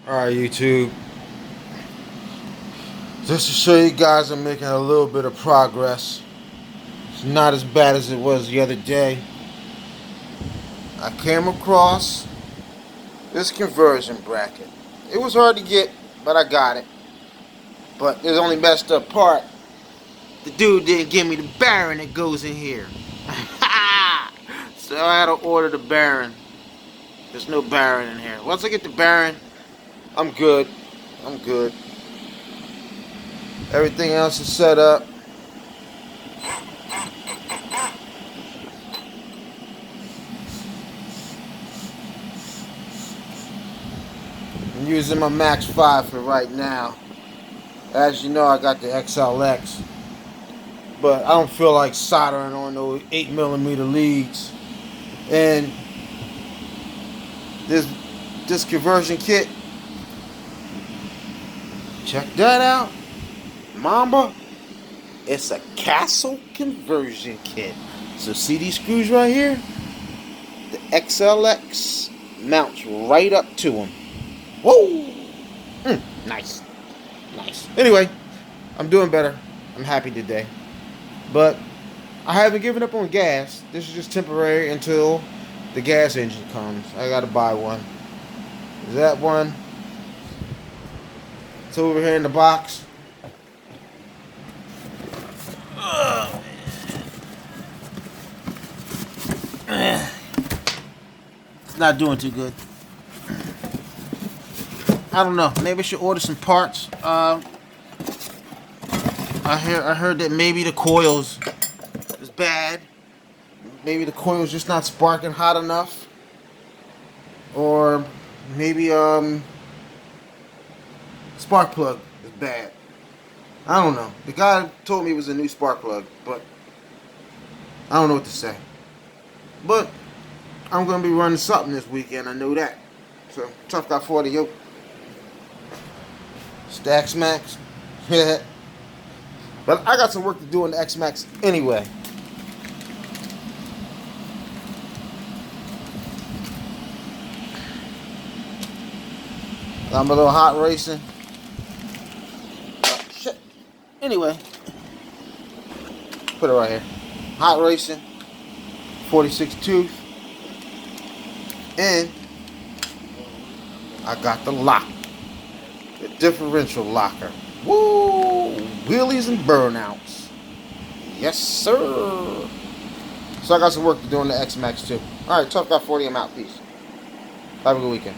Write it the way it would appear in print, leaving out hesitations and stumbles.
Alright, YouTube. Just to show you guys I'm making a little bit of progress. It's not as bad as it was the other day. I came across this conversion bracket. It was hard to get, but I got it. But there's only messed up part. The dude didn't give me the Baron that goes in here. So I had to order the Baron. There's no Baron in here. Once I get the Baron, I'm good. I'm good. Everything else is set up. I'm using my Max 5 for right now. As you know, I got the XLX. But I don't feel like soldering on those 8mm leads. And this conversion kit, check that out. Mamba, it's a Castle conversion kit. So see these screws right here? The XLX mounts right up to them. Whoa! Nice. Nice. Anyway, I'm doing better. I'm happy today. But I haven't given up on gas. This is just temporary until the gas engine comes. I gotta buy one. Is that one? It's over here in the box. It's not doing too good. I don't know. Maybe I should order some parts. I heard that maybe the coils is bad. Maybe the coil's just not sparking hot enough. Or maybe spark plug is bad. I don't know. The guy told me it was a new spark plug, but I don't know what to say. But I'm gonna be running something this weekend. I know that. So Tough Guy 40, yo. Stacks Max. Yeah. But I got some work to do on the X Max anyway. I'm a little hot racing. Oh, shit. Anyway, put it right here. Hot racing, 46 tooth, and I got the lock, the differential locker. Woo! Wheelies and burnouts. Yes, sir. So I got some work to do on the X Max too. All right, Tough Guy 40. I'm out. Peace. Have a good weekend.